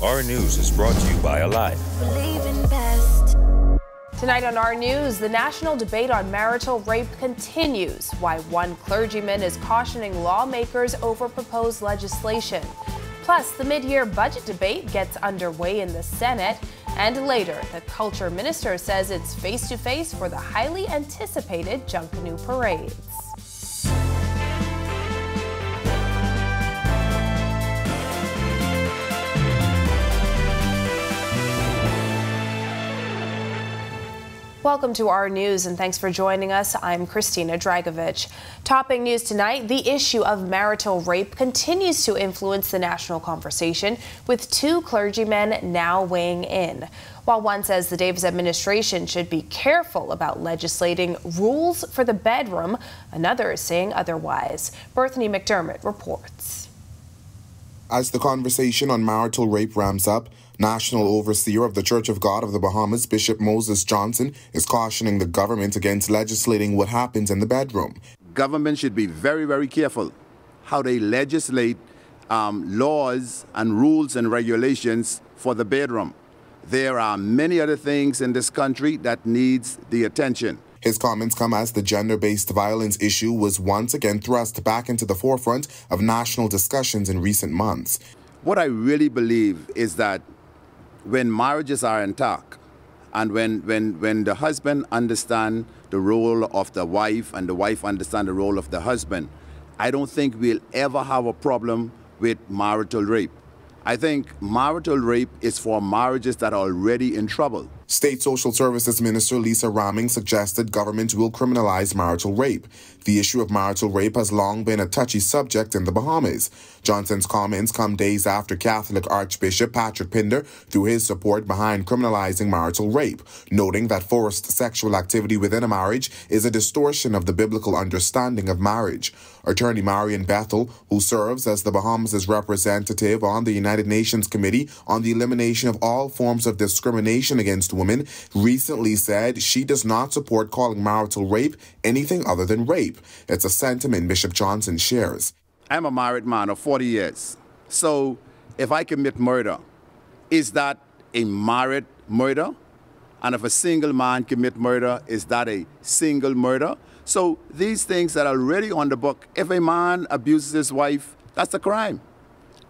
Our News is brought to you by Alive. Tonight on Our News, the national debate on marital rape continues. Why one clergyman is cautioning lawmakers over proposed legislation. Plus, the mid-year budget debate gets underway in the Senate. And later, the culture minister says it's face-to-face for the highly anticipated Junkanoo parades. Welcome to Our News and thanks for joining us. I'm Christina Dragovich. Topping news tonight, the issue of marital rape continues to influence the national conversation, with two clergymen now weighing in. While one says the Davis administration should be careful about legislating rules for the bedroom, another is saying otherwise. Bethany McDermott reports. As the conversation on marital rape ramps up, National Overseer of the Church of God of the Bahamas, Bishop Moses Johnson, is cautioning the government against legislating what happens in the bedroom. Government should be very, very careful how they legislate laws and rules and regulations for the bedroom. There are many other things in this country that needs the attention. His comments come as the gender-based violence issue was once again thrust back into the forefront of national discussions in recent months. What I really believe is that when marriages are intact and when the husband understands the role of the wife and the wife understands the role of the husband, I don't think we'll ever have a problem with marital rape. I think marital rape is for marriages that are already in trouble. State Social Services Minister Lisa Raming suggested government will criminalize marital rape. The issue of marital rape has long been a touchy subject in the Bahamas. Johnson's comments come days after Catholic Archbishop Patrick Pinder threw his support behind criminalizing marital rape, noting that forced sexual activity within a marriage is a distortion of the biblical understanding of marriage. Attorney Marian Bethel, who serves as the Bahamas' representative on the United Nations Committee on the Elimination of All Forms of Discrimination Against Women, recently said she does not support calling marital rape anything other than rape. It's a sentiment Bishop Johnson shares. I'm a married man of 40 years. So if I commit murder, is that a married murder? And if a single man commit murder, is that a single murder? So these things that are already on the book, if a man abuses his wife, that's a crime.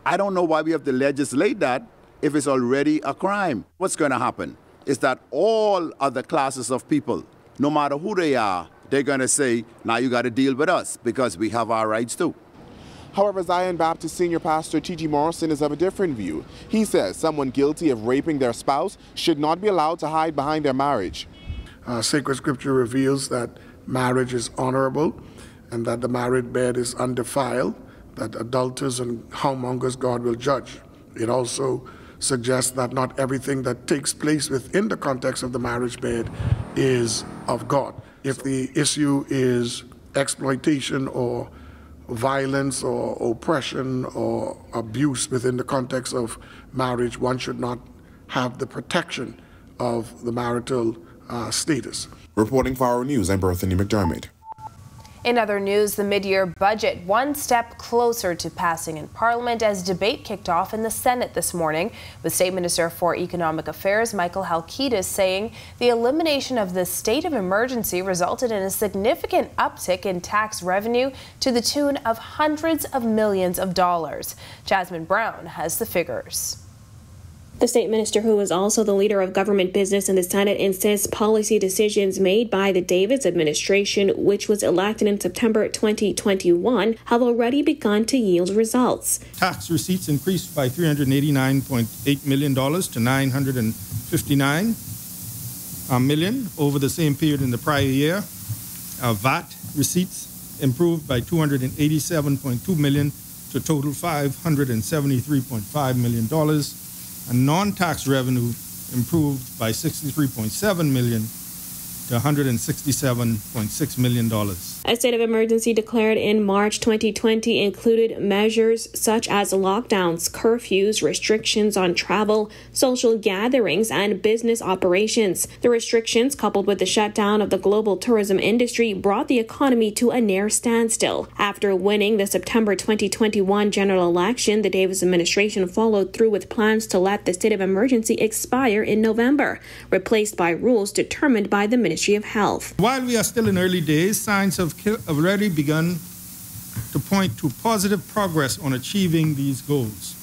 I don't know why we have to legislate that if it's already a crime. What's going to happen is that all other classes of people, no matter who they are, they're going to say, now you got to deal with us because we have our rights too. However, Zion Baptist Senior Pastor T.G. Morrison is of a different view. He says someone guilty of raping their spouse should not be allowed to hide behind their marriage. Sacred Scripture reveals that marriage is honorable and that the married bed is undefiled, that adulterers and homemongers God will judge. It also suggests that not everything that takes place within the context of the marriage bed is of God. If the issue is exploitation or violence or oppression or abuse within the context of marriage, one should not have the protection of the marital status. Reporting for Our News, I'm Bethany McDermott. In other news, the mid-year budget one step closer to passing in Parliament as debate kicked off in the Senate this morning, with State Minister for Economic Affairs Michael Halkitis saying the elimination of the state of emergency resulted in a significant uptick in tax revenue to the tune of hundreds of millions of dollars. Jasmine Brown has the figures. The state minister, who is also the leader of government business in the Senate, insists policy decisions made by the Davis administration, which was elected in September 2021, have already begun to yield results. Tax receipts increased by $389.8 million to $959 million over the same period in the prior year. VAT receipts improved by $287.2 million to total $573.5 million. And non-tax revenue improved by $63.7 million to $167.6 million. A state of emergency declared in March 2020 included measures such as lockdowns, curfews, restrictions on travel, social gatherings, and business operations. The restrictions, coupled with the shutdown of the global tourism industry, brought the economy to a near standstill. After winning the September 2021 general election, the Davis administration followed through with plans to let the state of emergency expire in November, replaced by rules determined by the Ministry of Health. While we are still in early days, signs have already begun to point to positive progress on achieving these goals.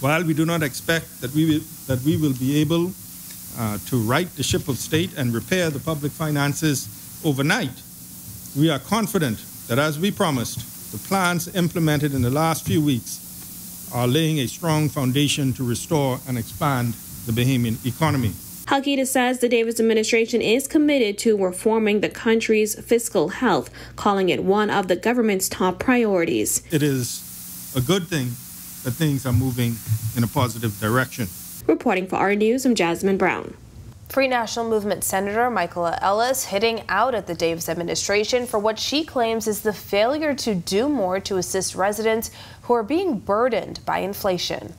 While we do not expect that we will be able to right the ship of state and repair the public finances overnight, we are confident that, as we promised, the plans implemented in the last few weeks are laying a strong foundation to restore and expand the Bahamian economy. Halkidis says the Davis administration is committed to reforming the country's fiscal health, calling it one of the government's top priorities. It is a good thing that things are moving in a positive direction. Reporting for our News, I'm Jasmine Brown. Free National Movement Senator Michaela Ellis hitting out at the Davis administration for what she claims is the failure to do more to assist residents who are being burdened by inflation.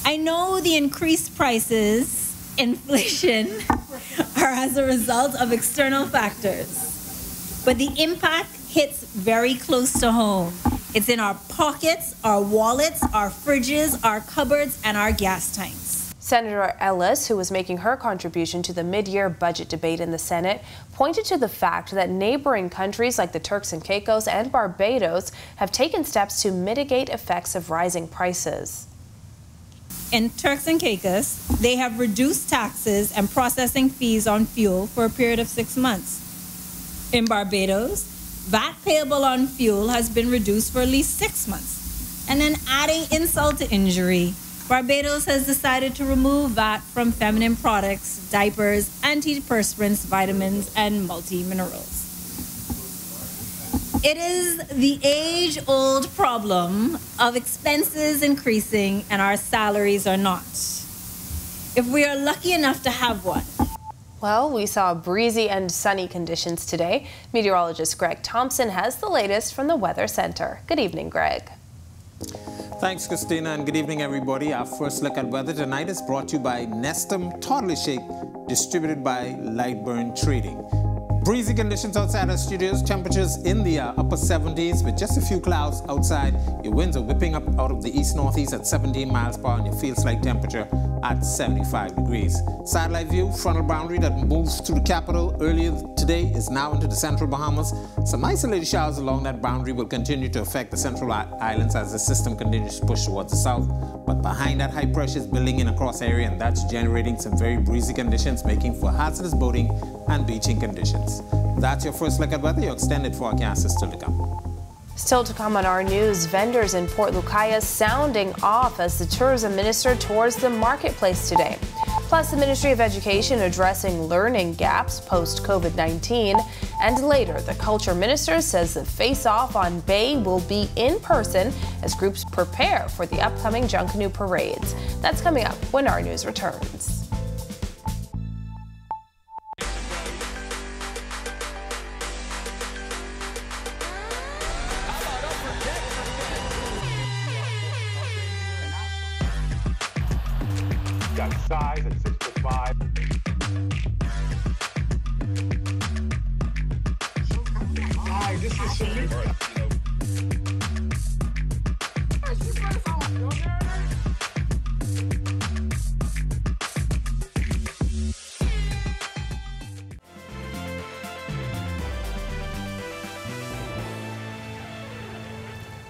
I know the increased prices, inflation, are as a result of external factors, but the impact hits very close to home. It's in our pockets, our wallets, our fridges, our cupboards, and our gas tanks. Senator Ellis, who was making her contribution to the mid-year budget debate in the Senate, pointed to the fact that neighboring countries like the Turks and Caicos and Barbados have taken steps to mitigate effects of rising prices. In Turks and Caicos, they have reduced taxes and processing fees on fuel for a period of 6 months. In Barbados, VAT payable on fuel has been reduced for at least 6 months. And then, adding insult to injury, Barbados has decided to remove VAT from feminine products, diapers, antiperspirants, vitamins, and multi-minerals. It is the age-old problem of expenses increasing and our salaries are not. If we are lucky enough to have one. Well, we saw breezy and sunny conditions today. Meteorologist Greg Thompson has the latest from the Weather Center. Good evening, Greg. Thanks, Christina, and good evening, everybody. Our first look at weather tonight is brought to you by Nestum Toddler Shake, distributed by Lightburn Trading. Breezy conditions outside our studios, temperatures in the upper 70s with just a few clouds outside. Your winds are whipping up out of the east-northeast at 17 miles per hour and your feels-like temperature at 75 degrees. Satellite view, frontal boundary that moves through the capital earlier today is now into the central Bahamas. Some isolated showers along that boundary will continue to affect the central islands as the system continues to push towards the south. But behind that, high pressure is building in across the area, and that's generating some very breezy conditions, making for hazardous boating and beaching conditions. That's your first look at weather. Your extended forecast is still to come. Still to come on our news, vendors in Port Lucaya sounding off as the tourism minister tours the marketplace today. Plus, the Ministry of Education addressing learning gaps post-COVID-19. And later, the culture minister says the face-off on Bay will be in person as groups prepare for the upcoming Junkanoo parades. That's coming up when our news returns. Got size at 6'5". Hi, this is Shamika.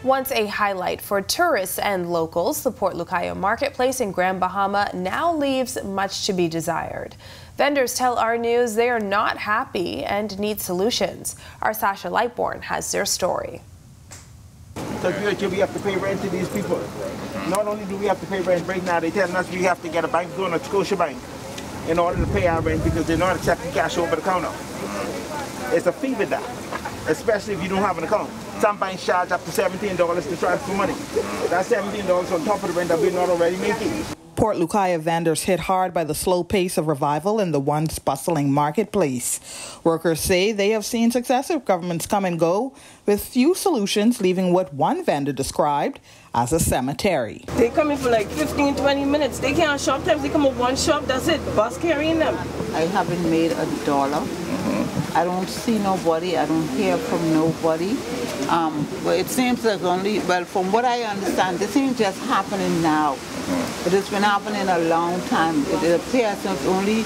Once a highlight for tourists and locals, the Port Lucaya Marketplace in Grand Bahama now leaves much to be desired. Vendors tell our news they are not happy and need solutions. Our Sasha Lightborn has their story. So we have to pay rent to these people. Not only do we have to pay rent right now, they're telling us we have to get a bank loan at Scotiabank in order to pay our rent because they're not accepting cash over the counter. It's a fee with that, especially if you don't have an account. Some banks charge up to $17 to transfer money. That's $17 on top of the rent that we're not already making. Port Lucaya vendors hit hard by the slow pace of revival in the once bustling marketplace. Workers say they have seen successive governments come and go with few solutions, leaving what one vendor described as a cemetery. They come in for like 15, 20 minutes. They can't shop. Sometimes they come with one shop, that's it. Bus carrying them. I haven't made $1. I don't see nobody. I don't hear from nobody. But it seems like from what I understand, this ain't just happening now. It has been happening a long time. It appears there's only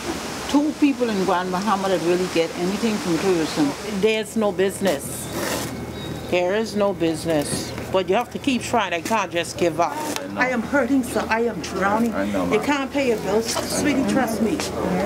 2 people in Grand Bahama that really get anything from tourism. There's no business. There is no business. But you have to keep trying. I can't just give up. I am hurting, so I am drowning. You can't pay your bills. Sweetie, trust me.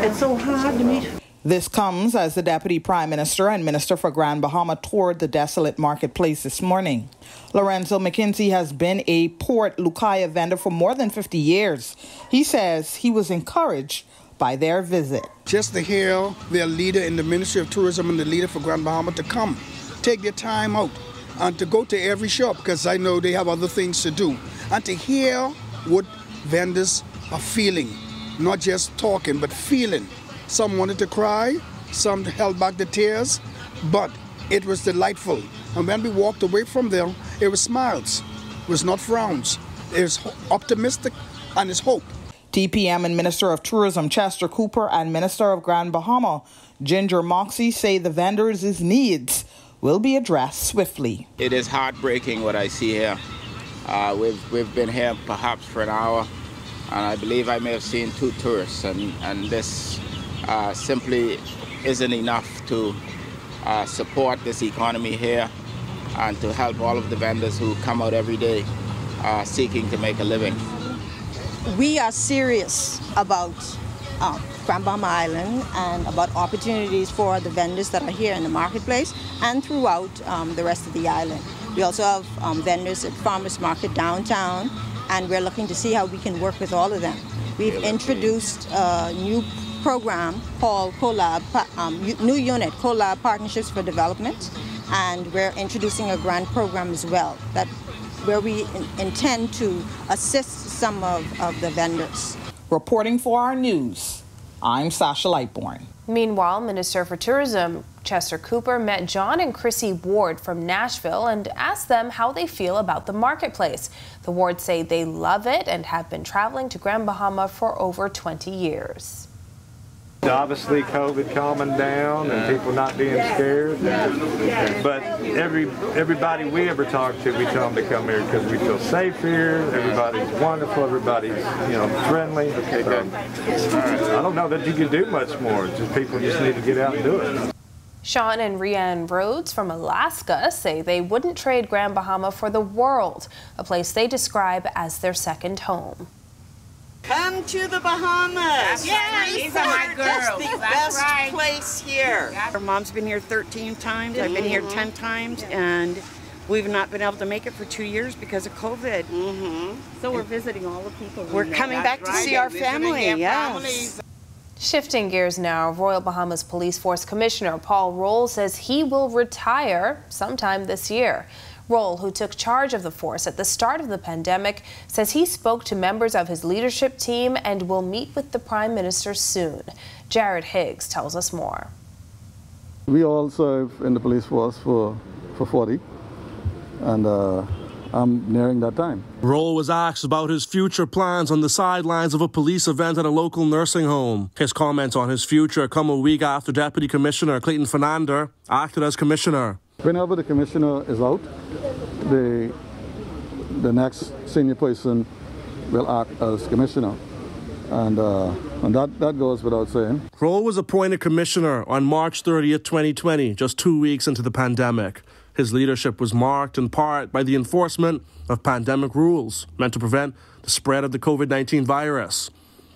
It's so hard to meet. This comes as the Deputy Prime Minister and Minister for Grand Bahama toured the desolate marketplace this morning. Lorenzo McKinsey has been a Port Lucaya vendor for more than 50 years. He says he was encouraged by their visit. Just to hear their leader in the Ministry of Tourism and the leader for Grand Bahama to come, take their time out, and to go to every shop, because I know they have other things to do, and to hear what vendors are feeling, not just talking, but feeling. Some wanted to cry, some held back the tears, but it was delightful. And when we walked away from there, it was smiles, it was not frowns. It was optimistic and it's hope. TPM and Minister of Tourism Chester Cooper and Minister of Grand Bahama Ginger Moxie say the vendors' needs will be addressed swiftly. It is heartbreaking what I see here. We've been here perhaps for an hour, and I believe I may have seen 2 tourists, and this simply isn't enough to support this economy here and to help all of the vendors who come out every day seeking to make a living. We are serious about Grand Bahama Island and about opportunities for the vendors that are here in the marketplace and throughout the rest of the island. We also have vendors at Farmers Market downtown, and we're looking to see how we can work with all of them. We've introduced a new program called new unit, COLAB Partnerships for Development, and we're introducing a grant program as well where we intend to assist some of the vendors. Reporting for our news, I'm Sasha Lightbourne. Meanwhile, Minister for Tourism Chester Cooper met John and Chrissy Ward from Nashville and asked them how they feel about the marketplace. The Wards say they love it and have been traveling to Grand Bahama for over 20 years. Obviously, COVID calming down and people not being scared. But everybody we ever talk to, we tell them to come here because we feel safe here. Everybody's wonderful. Everybody's friendly. Okay, good. I don't know that you can do much more. Just people just need to get out and do it. Sean and Rianne Rhodes from Alaska say they wouldn't trade Grand Bahama for the world, a place they describe as their second home. Come to the Bahamas. Yeah, these are my girls. It's the best place here. Our mom's been here 13 times. I've been here 10 times, and we've not been able to make it for 2 years because of COVID. So we're visiting all the people. We're coming back to see our family. Yes. Shifting gears now, Royal Bahamas Police Force Commissioner Paul Roll says he will retire sometime this year. Roll, who took charge of the force at the start of the pandemic, says he spoke to members of his leadership team and will meet with the Prime Minister soon. Jared Higgs tells us more. We all serve in the police force for 40, and I'm nearing that time. Roll was asked about his future plans on the sidelines of a police event at a local nursing home. His comments on his future come a week after Deputy Commissioner Clayton Fernandez acted as commissioner. Whenever the commissioner is out, the next senior person will act as commissioner. And that goes without saying. Roll was appointed commissioner on March 30th, 2020, just 2 weeks into the pandemic. His leadership was marked in part by the enforcement of pandemic rules meant to prevent the spread of the COVID-19 virus,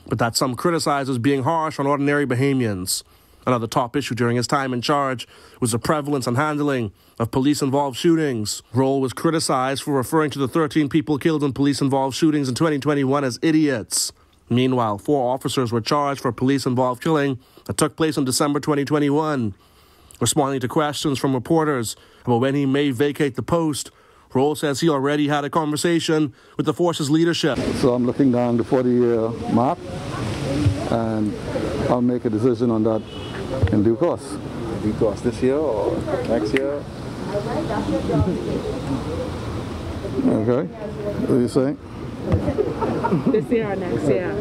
but that some criticize as being harsh on ordinary Bahamians. Another top issue during his time in charge was the prevalence and handling of police-involved shootings. Roll was criticized for referring to the 13 people killed in police-involved shootings in 2021 as idiots. Meanwhile, 4 officers were charged for police-involved killing that took place in December 2021. Responding to questions from reporters about when he may vacate the post, Roll says he already had a conversation with the force's leadership. So I'm looking down the 40-year mark, and I'll make a decision on that in due course. In due course, this year or next year? Okay, what are you saying? This year or next year?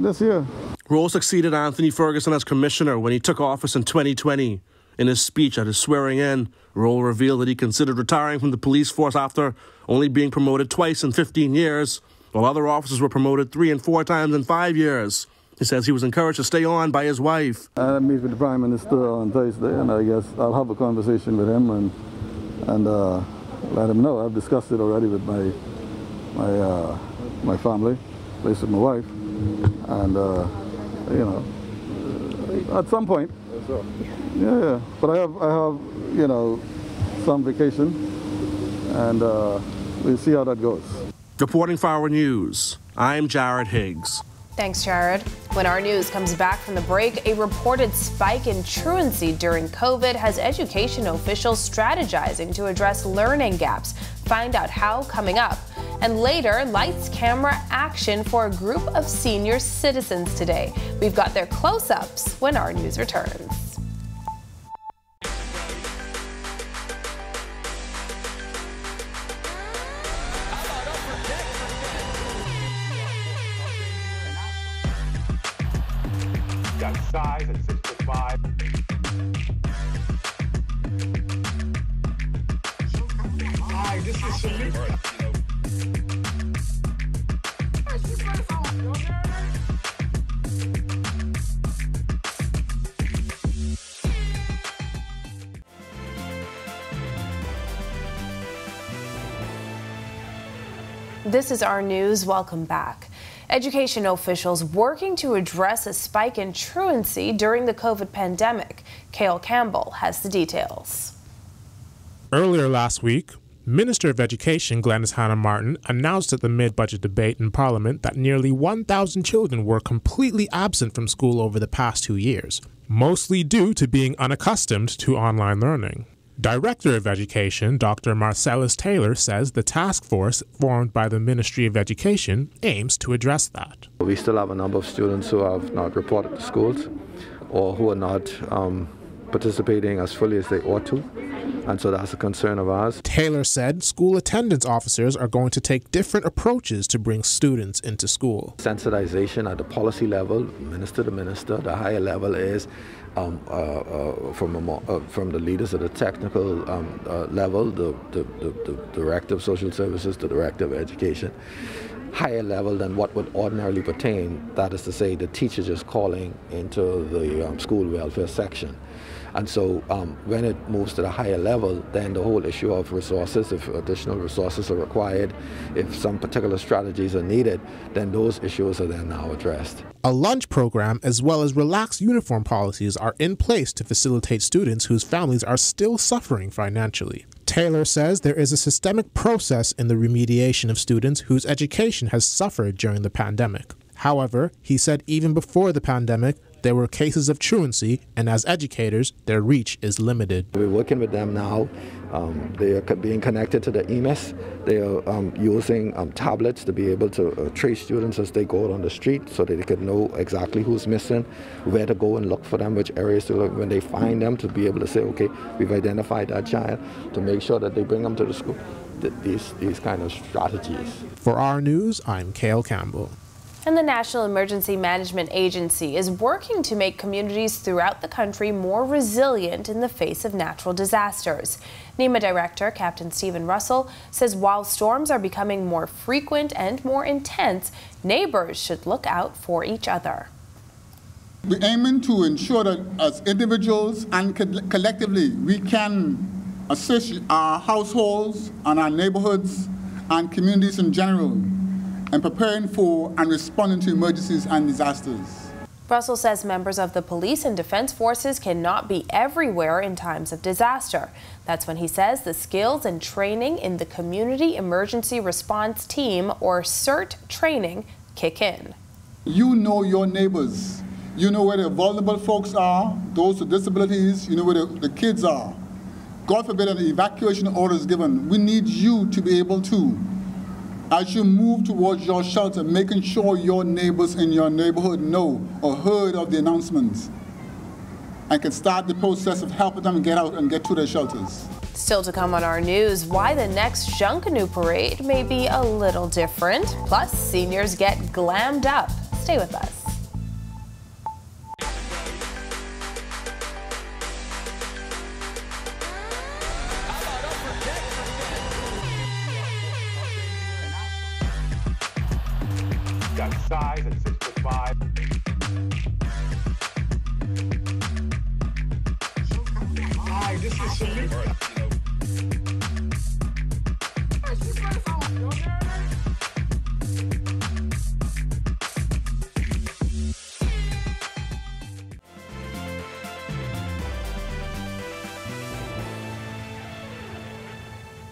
This year. Roll succeeded Anthony Ferguson as commissioner when he took office in 2020. In his speech at his swearing-in, Roll revealed that he considered retiring from the police force after only being promoted twice in 15 years, while other officers were promoted 3 and 4 times in 5 years. He says he was encouraged to stay on by his wife. I meet with the Prime Minister on Thursday, and I guess I'll have a conversation with him and let him know. I've discussed it already with my family, at least with my wife, and you know, at some point. Yeah. But I have, you know, some vacation, and we'll see how that goes. Reporting for Our News, I'm Jared Higgs. Thanks, Jared. When Our News comes back from the break, a reported spike in truancy during COVID has education officials strategizing to address learning gaps. Find out how coming up. And later, lights, camera, action for a group of senior citizens today. We've got their close-ups when Our News returns. Got size at 6'5". Hi, this is Salute. This is Our News. Welcome back. Education officials working to address a spike in truancy during the COVID pandemic. Cale Campbell has the details. Earlier last week, Minister of Education Glenys Hanna-Martin announced at the mid-budget debate in Parliament that nearly 1,000 children were completely absent from school over the past 2 years, mostly due to being unaccustomed to online learning. Director of Education, Dr. Marcellus Taylor, says the task force formed by the Ministry of Education aims to address that. We still have a number of students who have not reported to schools or who are not participating as fully as they ought to, and so that's a concern of ours. Taylor said school attendance officers are going to take different approaches to bring students into school. Sensitization at the policy level, minister to minister. The higher level is from the leaders at the technical level, the Director of Social Services, the Director of Education. Higher level than what would ordinarily pertain, that is to say the teacher just calling into the school welfare section. And so when it moves to the higher level, then the whole issue of resources, if additional resources are required, if some particular strategies are needed, then those issues are then now addressed. A lunch program as well as relaxed uniform policies are in place to facilitate students whose families are still suffering financially. Taylor says there is a systemic process in the remediation of students whose education has suffered during the pandemic. However, he said even before the pandemic, there were cases of truancy, and as educators, their reach is limited. We're working with them now. They are being connected to the EMIS. They are using tablets to be able to trace students as they go out on the street so that they can know exactly who's missing, where to go and look for them, which areas to look when they find them, to be able to say, okay, we've identified that child, to make sure that they bring them to the school. These kind of strategies. For Our News, I'm Cale Campbell. And the National Emergency Management Agency is working to make communities throughout the country more resilient in the face of natural disasters. NEMA Director Captain Stephen Russell says while storms are becoming more frequent and more intense, neighbors should look out for each other. We're aiming to ensure that as individuals and collectively we can assist our households and our neighborhoods and communities in general and preparing for and responding to emergencies and disasters. Russell says members of the police and defense forces cannot be everywhere in times of disaster. That's when he says the skills and training in the Community Emergency Response Team, or CERT training, kick in. You know your neighbors. You know where the vulnerable folks are, those with disabilities, you know where the kids are. God forbid an evacuation order is given, we need you to be able to, as you move towards your shelter, making sure your neighbors in your neighborhood know or heard of the announcements and can start the process of helping them get out and get to their shelters. Still to come on our news, why the next Junkanoo parade may be a little different. Plus, seniors get glammed up. Stay with us. Got size at 6'5". Hi, this is Salute.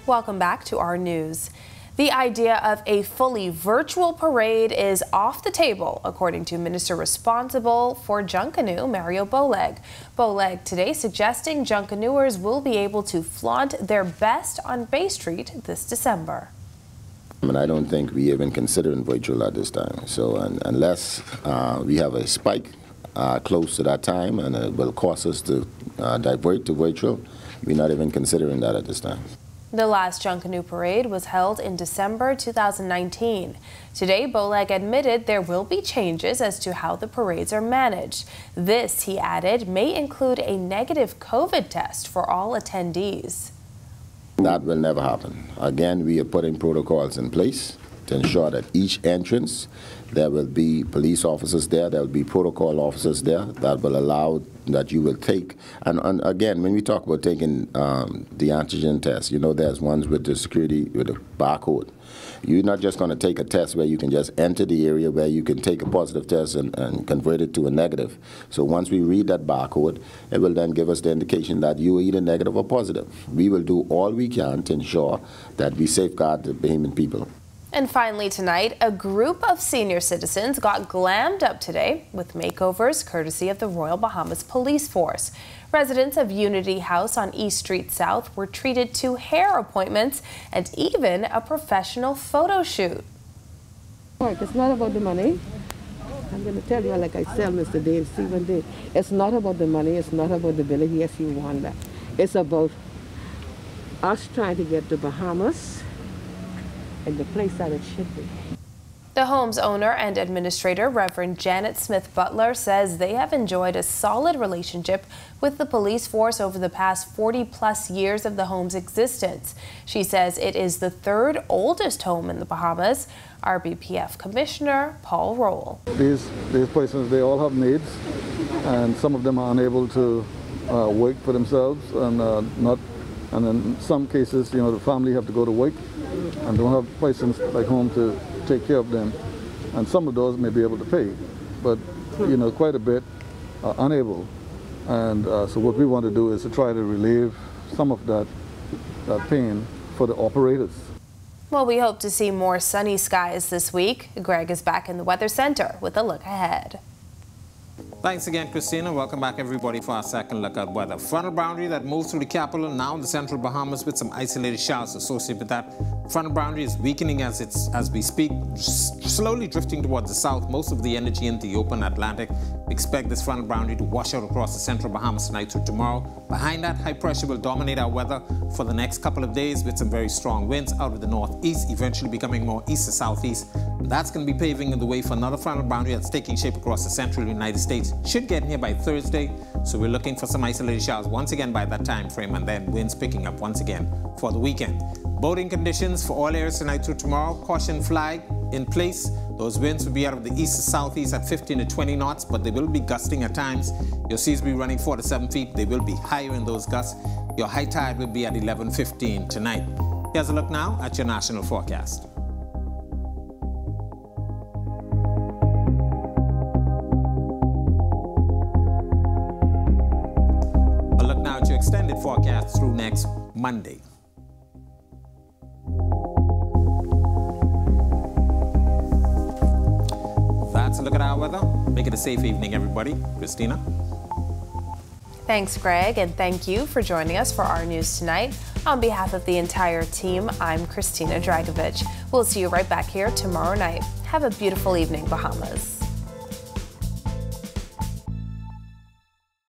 Welcome back to our news. The idea of a fully virtual parade is off the table, according to Minister responsible for Junkanoo, Mario Boleg. Boleg today suggesting Junkanooers will be able to flaunt their best on Bay Street this December. And I don't think we even considering virtual at this time. So unless we have a spike close to that time and it will cause us to divert to virtual, we're not even considering that at this time. The last Junkanoo parade was held in December 2019. Today, Boleg admitted there will be changes as to how the parades are managed. This, he added, may include a negative COVID test for all attendees. That will never happen. Again, we are putting protocols in place to ensure that each entrance, there will be police officers there, there will be protocol officers there that will allow that you will take. And again, when we talk about taking the antigen test, you know, there's ones with the security, with the barcode. You're not just going to take a test where you can just enter the area where you can take a positive test and convert it to a negative. So once we read that barcode, it will then give us the indication that you are either negative or positive. We will do all we can to ensure that we safeguard the Bahamian people. And finally tonight, a group of senior citizens got glammed up today with makeovers courtesy of the Royal Bahamas Police Force. Residents of Unity House on East Street South were treated to hair appointments and even a professional photo shoot. It's not about the money. I'm going to tell you, like I tell Mr. Dave Stephen Day, it's not about the money, it's not about the ability. Yes, you want that. It's about us trying to get the Bahamas in the place that it should be. The home's owner and administrator, Reverend Janet Smith Butler, says they have enjoyed a solid relationship with the police force over the past 40-plus years of the home's existence. She says it is the third oldest home in the Bahamas. RBPF Commissioner Paul Roll. These persons, they all have needs, and some of them are unable to work for themselves, and in some cases, you know, the family have to go to work and don't have persons like home to take care of them, and some of those may be able to pay, but you know, quite a bit are unable, and so what we want to do is to try to relieve some of that pain for the operators. Well, we hope to see more sunny skies this week. Greg is back in the Weather Center with a look ahead. Thanks again, Christina. Welcome back, everybody, for our second look at weather. Frontal boundary that moves through the capital, now in the central Bahamas, with some isolated showers associated with that. Frontal boundary is weakening as we speak, slowly drifting towards the south. Most of the energy into the open Atlantic. We expect this frontal boundary to wash out across the central Bahamas tonight through tomorrow. Behind that, high pressure will dominate our weather for the next couple of days with some very strong winds out of the northeast, eventually becoming more east to southeast. That's going to be paving the way for another frontal boundary that's taking shape across the central United States. Should get here by Thursday, so we're looking for some isolated showers once again by that time frame, and then winds picking up once again for the weekend. Boating conditions for all areas tonight through tomorrow. Caution flag in place. Those winds will be out of the east to southeast at 15 to 20 knots, but they will be gusting at times. Your seas will be running 4 to 7 feet. They will be higher in those gusts. Your high tide will be at 11:15 tonight. Here's a look now at your national forecast. Extended forecast through next Monday. That's a look at our weather. Make it a safe evening, everybody. Christina? Thanks, Greg, and thank you for joining us for our news tonight. On behalf of the entire team, I'm Christina Dragovich. We'll see you right back here tomorrow night. Have a beautiful evening, Bahamas.